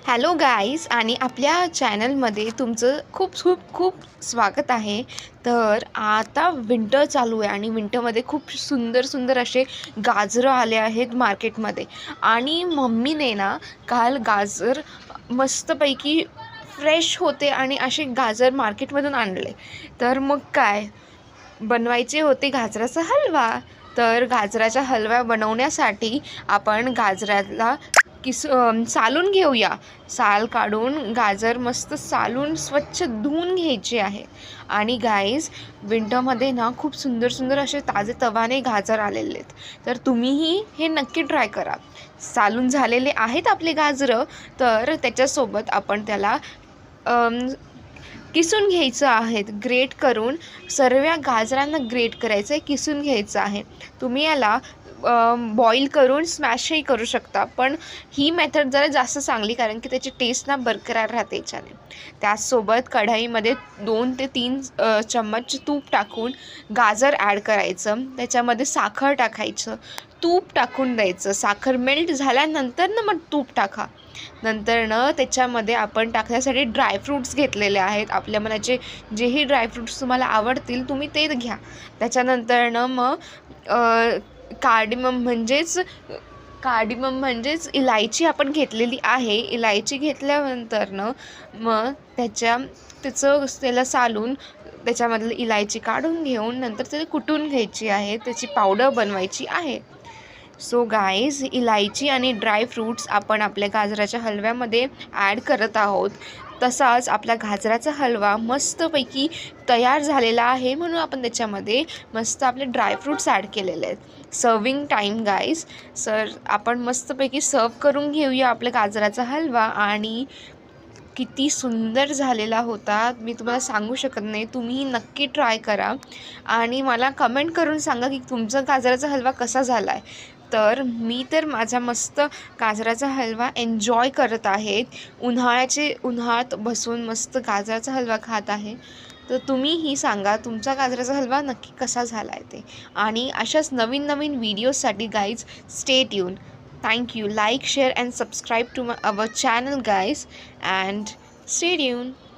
Hello guys आणि आपल्या चॅनलमध्ये तुमचं खूप खूप खूप स्वागत आहे. तर आता विंटर चालू आहे आणि विंटरमध्ये खूप सुंदर सुंदर असे गाजरं आले आहेत मार्केटमध्ये. आणि मम्मीने ना काल गाजर मस्तपैकी फ्रेश होते आणि असे गाजर मार्केटमधून आणले. तर मग काय बनवायचे होते गाजराचा हलवा. तर गाजराचा हलवा बनवण्यासाठी आपण गाजराला सालून घेऊया. साल काढून गाजर मस्त सालून स्वच्छ धुवून घ्यायचे आहे. आणि गाईज विंटरमध्ये ना खूप सुंदर सुंदर असे ताजे तवाने गाजर आलेले आहेत. तर तुम्हीही हे नक्की ट्राय करा. सालून झालेले आहेत आपले गाजरं, तर त्याच्यासोबत आपण त्याला किसून घ्यायचं आहे. ग्रेट करून सर्व गाजरांना ग्रेट करायचं आहे, किसून घ्यायचं आहे. तुम्ही याला बॉईल करून स्मॅशही करू शकता, पण ही मेथड जरा जास्त चांगली, कारण की त्याची टेस्ट ना बरकरार राहते याच्याने. त्याचसोबत कढईमध्ये 2 ते 3 चम्मच तूप टाकून गाजर ॲड करायचं. त्याच्यामध्ये साखर टाकायचं, तूप टाकून द्यायचं. साखर मेल्ट झाल्यानंतर ना मग तूप टाका. नंतरनं त्याच्यामध्ये आपण टाकण्यासाठी ड्रायफ्रूट्स घेतलेले आहेत. आपल्या मनाचे जेही ड्रायफ्रूट्स तुम्हाला आवडतील तुम्ही ते घ्या. त्याच्यानंतरनं मग कार्डिमम म्हणजेच इलायची आपण घेतलेली आहे. इलायची घेतल्यानंतरनं मग त्याला सालून त्याच्यामधलं इलायची काढून घेऊन नंतर ते कुटून घ्यायची आहे, त्याची पावडर बनवायची आहे. सो गाईज, इलायची आणि ड्रायफ्रूट्स आपण आपल्या गाजराच्या हलव्यामध्ये ॲड करत आहोत. तसाच आपला गाजराचा हलवा मस्तपैकी तयार झालेला आहे, म्हणून आपण त्याच्यामध्ये मस्त आपले ड्रायफ्रूट्स ॲड केलेले आहेत. Serving time guys. आपण मस्तपैकी सर्व करून घेऊया आपला गाजराचा हलवा. आणि किती सुंदर झालेला होता, मी तुम्हाला सांगू शकत नाही. तुम्ही नक्की ट्राय करा आणि मला कमेंट करून सांगा की तुमचा गाजराचा हलवा कसा झाला आहे. तर मी तर माझा मस्त गाजराचा हलवा एन्जॉय करत आहे. उन्हाळ्यात बसून मस्त गाजराचा हलवा खात आहे. तर तुम्हीही सांगा तुमचा गाजराचा हलवा नक्की कसा झाला आहे ते. आणि अशाच नवीन नवीन व्हिडिओजसाठी guys stay tune. Thank you. Like, share and subscribe to our channel guys, and stay tuned.